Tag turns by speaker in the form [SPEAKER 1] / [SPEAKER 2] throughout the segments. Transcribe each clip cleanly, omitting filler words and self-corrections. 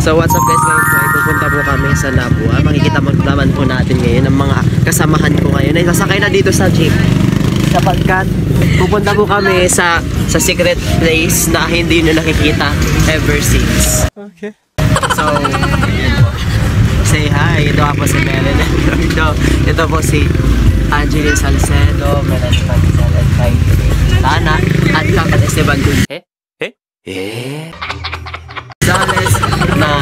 [SPEAKER 1] So what's up guys, ngayon po ay pupunta po kami sa Nabua. Makikita mo naman po natin ngayon ang mga kasamahan ko ngayon ay nasakay na dito sa jeep. Sapagkat pupunta po kami sa secret place na hindi nyo nakikita ever since. Okay. So, yun po. Say hi, ito ako si Meren. Ito po si Angeline Salcedo, Meren Panisal, at kay Tana, at Kakat Esteban Dulce. Zales na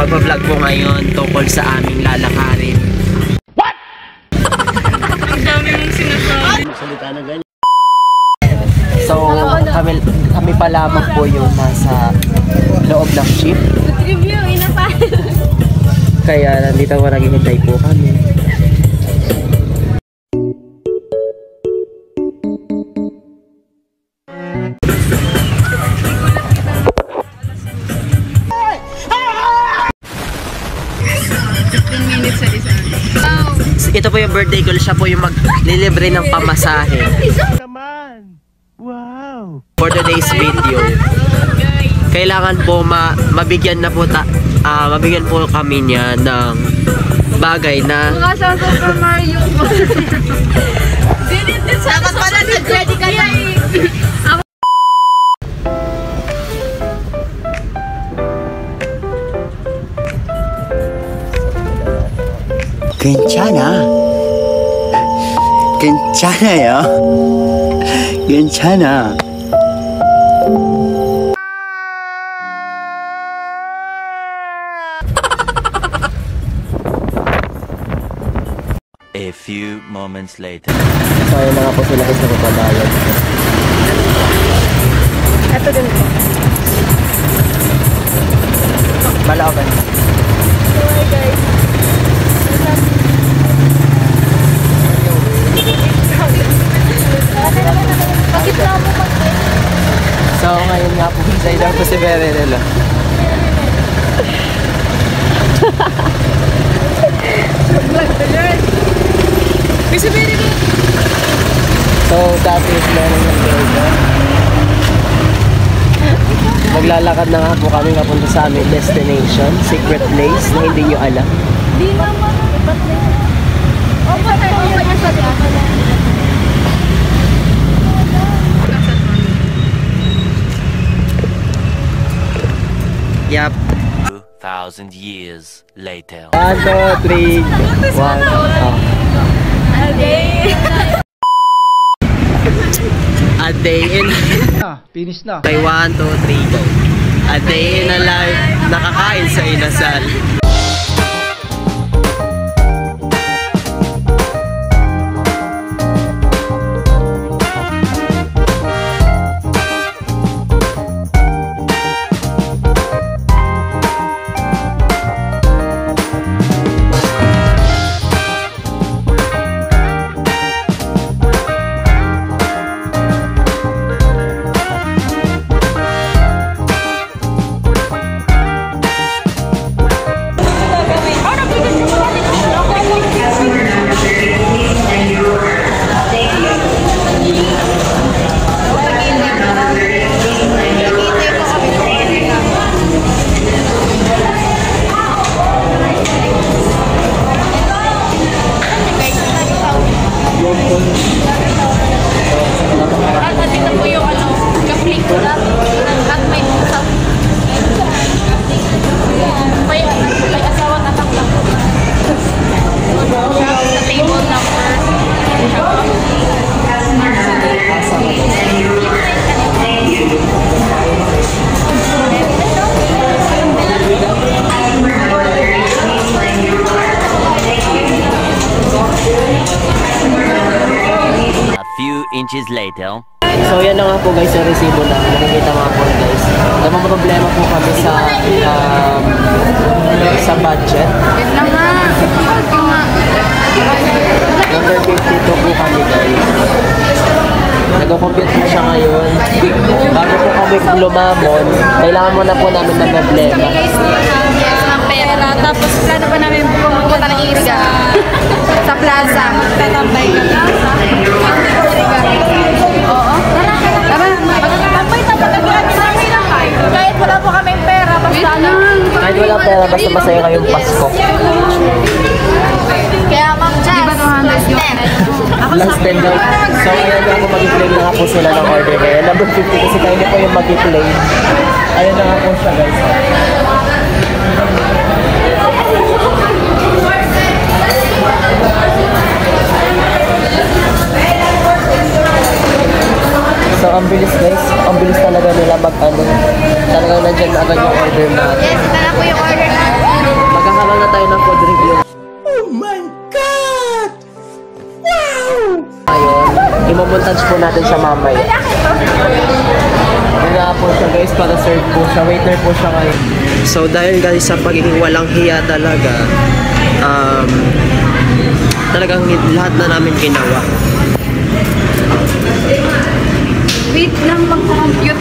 [SPEAKER 1] magpa-vlog po ngayon tungkol sa aming lalakarin. What?
[SPEAKER 2] Ang dami mong sinasabi.
[SPEAKER 1] Salita na ganyan. So, kami pa lamang po yung nasa loob ng jeep.
[SPEAKER 2] Review, inasal.
[SPEAKER 1] Kaya nandito ko naghihintay po kami. Ito po yung birthday girl, siya po yung maglilibre ng pamasahe.
[SPEAKER 3] Come on! Wow!
[SPEAKER 1] For today's video. Kailangan po mabigyan na po mabigyan po kami niya ng bagay na
[SPEAKER 2] Mga Super Mario. Dapat pala nag-ready ka na eh.
[SPEAKER 3] 괜찮아. 괜찮아요. 괜찮아.
[SPEAKER 4] A few moments later.
[SPEAKER 1] So ayun na nga po sila kasi magbabayad.
[SPEAKER 2] Ito din po.
[SPEAKER 1] Malaban.
[SPEAKER 2] So hi guys. Bakit na mo mag-try?
[SPEAKER 1] So ngayon nga po inside lang po si Berenel.
[SPEAKER 2] Vlog the learn. Kasi very good.
[SPEAKER 1] So dati is meron ng burger. Maglalakad na nga po kami kapunta sa aming destination, secret place na hindi nyo alam.
[SPEAKER 2] Di naman. Ibat na yun. O, patay ko yung kanya sa diya.
[SPEAKER 1] Yup.
[SPEAKER 4] 2,000 years later.
[SPEAKER 1] 1, 2, 3. 1. A day in.
[SPEAKER 3] Finish na.
[SPEAKER 1] Okay, 1, 2, 3, go. A day in a life. Nakakain sa inasal.
[SPEAKER 4] Inches later.
[SPEAKER 1] So yan na nga po guys, yung resibo na nakikita mga po guys. Namang problema po kami sa budget. Number 52 po kami guys. Nag-compute po siya ngayon. Bago po kami lumamon, kailangan mo na po namin ng problema.
[SPEAKER 2] Yes, ng pera. Tapos plano pa namin pumunta ng Iriga sa plaza. Tatambay ka na. Oo. Tara. Magtatambay na pag kahit wala po kaming pera. Basta lang.
[SPEAKER 1] mahalaga ang pera, basta masaya kayong Pasko.
[SPEAKER 2] Kaya Ma'am Jazz, di ba 200 yung
[SPEAKER 1] Last 10 daw. So, ayan na ako mag-play na nga po sila ng order ngayon. Number 50 kasi kayo na po yung mag-play. Ayan na nga po siya, guys. So, ang bilis guys. Ang bilis talaga nila mag-ano. Talagang nandyan na agad yung order natin.
[SPEAKER 2] Yes, ito na po yung order natin.
[SPEAKER 1] Magkakaroon na tayo ng food review. Ayun, imamontage po natin siya mamaya. Yun na po siya guys, para serve po siya. Waiter po siya ngayon. So dahil guys sa pagiging walang hiya talaga, talagang lahat na namin ginawa.
[SPEAKER 2] Wait lang, mag-compute.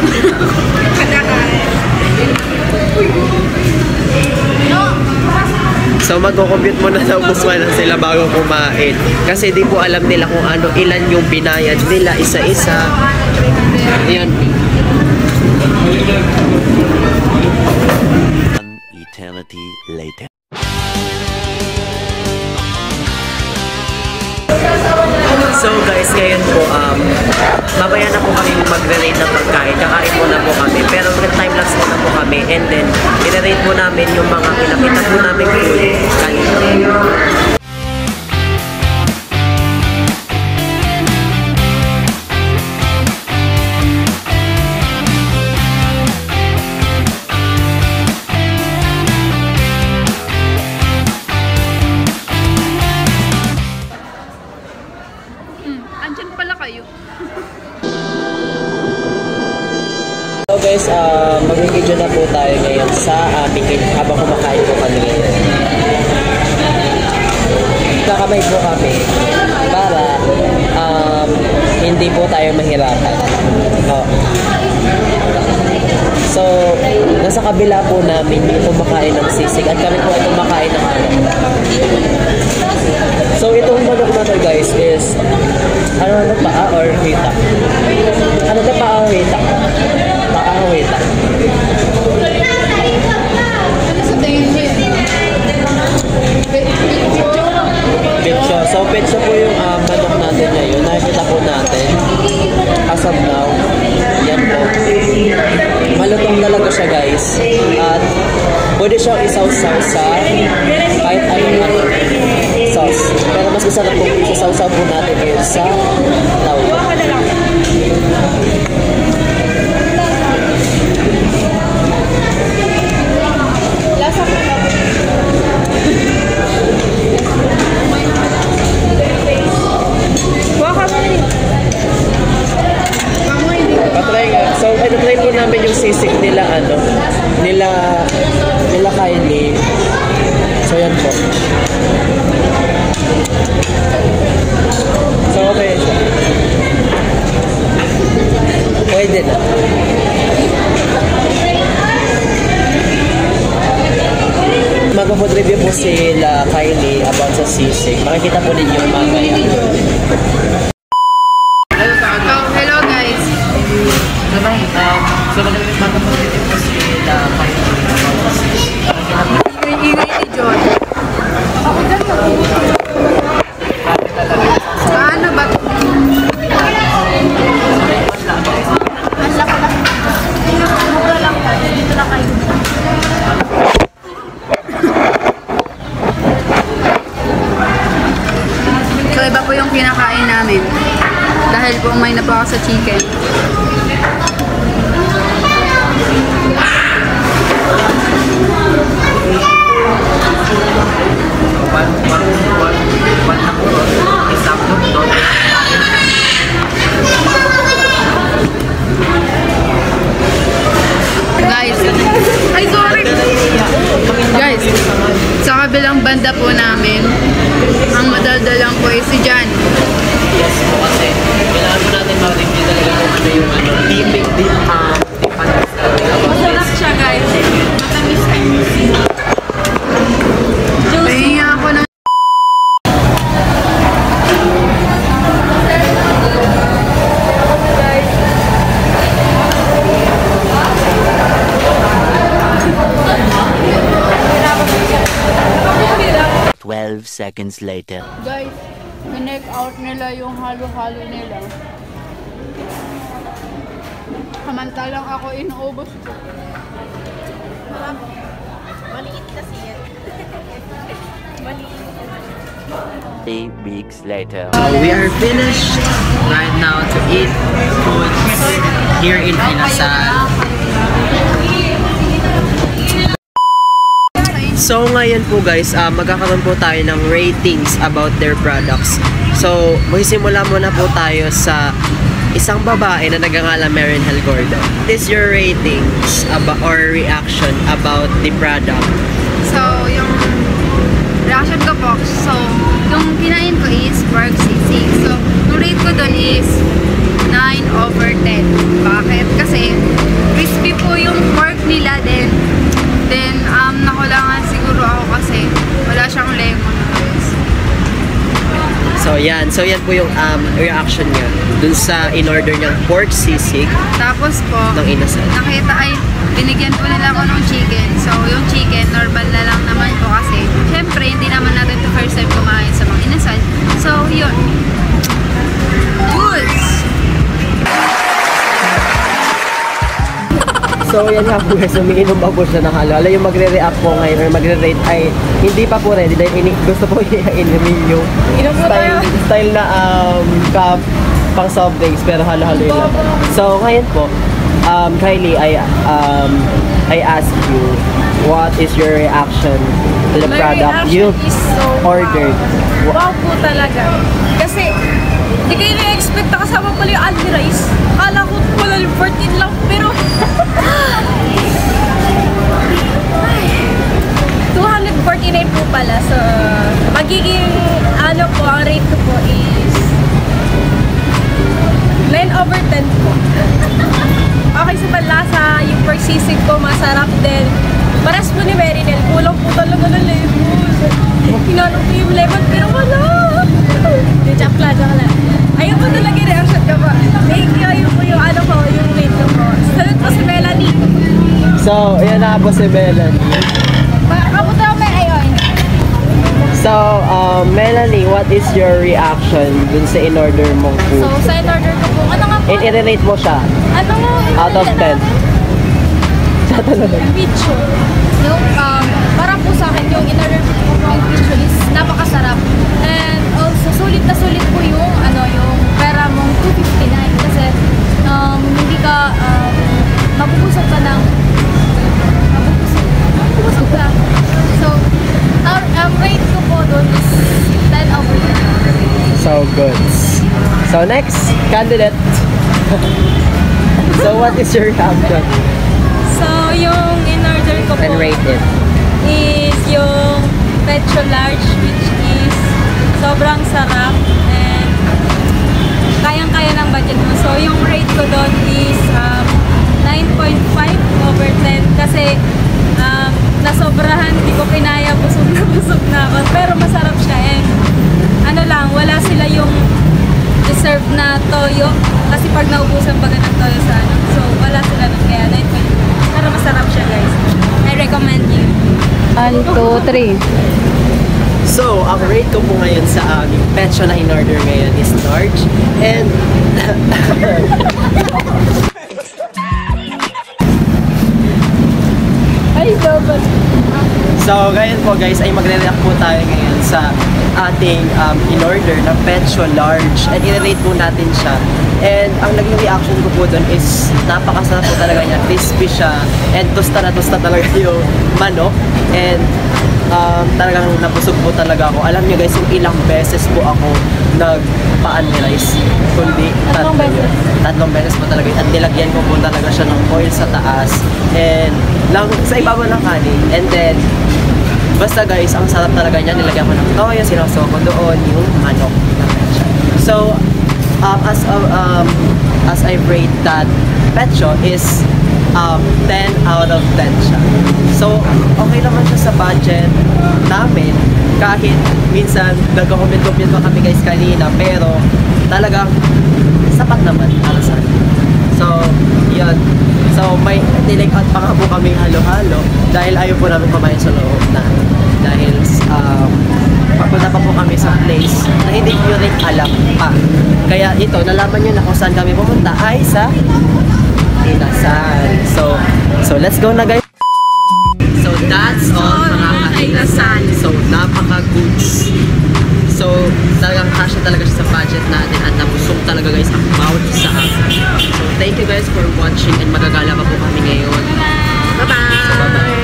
[SPEAKER 1] So magko-compute muna daw po sila bago kumain. Kasi di po alam nila kung ano, ilan yung binayad nila isa-isa. Ayan.
[SPEAKER 4] An eternity later.
[SPEAKER 1] So guys, ngayon po, mamaya na po kami magre-rate ng pagkain. Kakain muna po kami. Pero time-lapse muna po kami. And then, i-rate po namin yung mga pinakita po namin food kanina.
[SPEAKER 2] Andyan pala kayo.
[SPEAKER 1] So guys, mag-video na po tayo ngayon sa aming habang kumakain po kami ngayon. Kakamay po kami para hindi po tayo mahirapan. Oh. So, nasa kabila po namin yung kumakain ng sisig at kami po ay kumakain ng ano. So, itong manok na to guys is ano paa or hita? Ano to paa or hita? Paa or hita?
[SPEAKER 2] Ano sa tingin mo yun?
[SPEAKER 1] Petso. So, petso po yung manok natin ngayon. Nakikita po natin. As of now, yan po. Malutong talaga siya guys. At pwede siyang isaw-saw sa kahit anong sauce. Pero mas masarap po isaw-saw po natin ngayon sa tawag.
[SPEAKER 2] Lasa ko na. Buka mo rin.
[SPEAKER 1] Patry nga. So, try po namin yung sisig nila, ano, nila Kylie. So, yan po. So, okay siya. Pwede na. Mag-food review po sila Kylie about sa sisig. Makikita po ninyo mamaya.
[SPEAKER 2] Hello guys.
[SPEAKER 1] So, mag-food review po sila Kylie about sa sisig.
[SPEAKER 2] Ingay ni John. Ako dyan sa ano ba? Mura lang ka. Dito na kayo. So iba po yung kinakain namin. Dahil po may na po ako sa chicken. Guys, ay sorry. Guys, sa kabilang banda po namin, ang madaldalang po ay si Jan.
[SPEAKER 1] Yes po kasi kailangan po natin ma-review talaga kung ano yung ano, deep
[SPEAKER 2] Masarap siya guys. Matamis kayo. Pahinga ako ng
[SPEAKER 4] seconds later.
[SPEAKER 2] Guys, minake out nila yung halo-halo nila. Samantalang ako inuubos ko.
[SPEAKER 5] Maliit kasi yan. Maliit.
[SPEAKER 4] 3 weeks later.
[SPEAKER 1] We are finished right now to eat food here in Inasal. So ngayon po guys, magkakaroon po tayo ng ratings about their products. So magsisimula muna po tayo sa isang babae na nagangalang Marinel Gordo. What is your ratings or reaction about the product?
[SPEAKER 2] So, yung reaction ko po, so, yung kinain ko is pork sisig. So, yung rate ko dun is 9/10. Bakit? Kasi, crispy po yung pork nila din. Then, nakulangan siguro ako kasi wala siyang lemon.
[SPEAKER 1] So yan po yung reaction niya dun sa in-order niyang pork sisig
[SPEAKER 2] Tapos po,
[SPEAKER 1] ng Inasal.
[SPEAKER 2] nakita ay binigyan po nila ako ng chicken. So, yung chicken, normal na lang naman po kasi syempre, hindi naman natin to first time kumain sa mga Inasal. So, yun. Goods!
[SPEAKER 1] So yan nga po guys, umiinom pa po siya ng halo. Yung magre-react po ngayon or magre-rate ay hindi pa po ready dahil gusto po inumin yung style na cup pang soft drinks pero halo-halo yun lang. So ngayon po, Kylie, I ask you, what is your reaction to the product you ordered?
[SPEAKER 5] Wow po talaga. Kasi, di kayo na-expect na kasama pala yung Aldi Rice. Akala ko pala yung 14 lang, pero... Ay, 249 po pala. So, magiging, ano po, ang rate ko po is 9/10 po. Okay sa panlasa, yung persisig ko, masarap din. Paras po ni Marinel, kulang po talaga ng lemon. Hinanong ko yung lemon, pero wala. Joke lang. Ayun po talaga yung reaction ko po. Thank you, ayun po yung ano po, yung rate ko po. Salud po si Melanie.
[SPEAKER 1] So, yan na po si Melanie.
[SPEAKER 5] Kamusta ako may ayon?
[SPEAKER 1] So, Melanie, what is your reaction dun sa in-order mong
[SPEAKER 5] So,
[SPEAKER 1] food?
[SPEAKER 5] sa in-order ko po, ano nga po?
[SPEAKER 1] And i-rate mo siya
[SPEAKER 5] Ano nga?
[SPEAKER 1] out of 10.
[SPEAKER 5] Picho. Yung, para po sa akin, yung in-order ko po yung picho is napakasarap. And also, sulit na sulit po yung, yung pera mong 259. Kasi, hindi ka, mabubusog ka ng, mabubusog ka. So, rate ko po doon is 10/10.
[SPEAKER 1] So good. So next candidate. So what is your reaction
[SPEAKER 5] So, yung in-order ko po
[SPEAKER 1] and rate it?
[SPEAKER 5] is yung Petro Large, which is sobrang sarap and kayang-kaya ng budget mo. So, yung rate ko doon is 9.5/10 kasi nasobrahan, hindi ko kinaya, busog na ako. Pero masarap siya and wala sila yung deserve na toyo kasi pag naubusan baga ng toyo sa so wala sila nun kaya 9.5. Pero masarap siya guys. I recommend you.
[SPEAKER 2] 1, 2, 3.
[SPEAKER 1] So, ang rate ko po ngayon sa aming petso na in-order ngayon is large and
[SPEAKER 5] Ay, double.
[SPEAKER 1] so ngayon po guys ay magre-react po tayo ngayon sa ating in-order na petso large and i-rate po natin siya. And ang naging reaction ko po doon is napakasarap po talaga niya, crispy siya and tosta na tosta talaga yung manok and talagang nabusog po talaga ako. Alam niyo guys, yung ilang beses po ako nagpa-unrice, kundi tatlong beses po talaga. At nilagyan ko po talaga siya ng oil sa taas and sa ibabaw ng kanin. And then, basta guys, ang sarap talaga niya. Nilagyan ko ng toyo, sinasaw ko doon yung manok na petso. So, as I rate that petso is 10/10 siya. So, okay naman siya sa budget namin. Kahit minsan nagko-comment-comment pa kami guys kanina, pero talagang sapat naman para sa akin. So, yun. So, may nilike out pa nga po kami halo-halo dahil ayaw po namin kumain sa loob na. Dahil papunta pa po kami sa place na hindi nyo rin alam pa. Kaya ito, nalaman nyo na kung saan kami pumunta ay sa Inasal. So let's go na guys. So that's all mga ka-Inasal. So napaka-goods. So talagang kasya talaga siya sa budget natin at nabusog talaga guys ang bawat isa. So thank you guys for watching and magagala pa po kami ngayon. Bye-bye! So, bye-bye!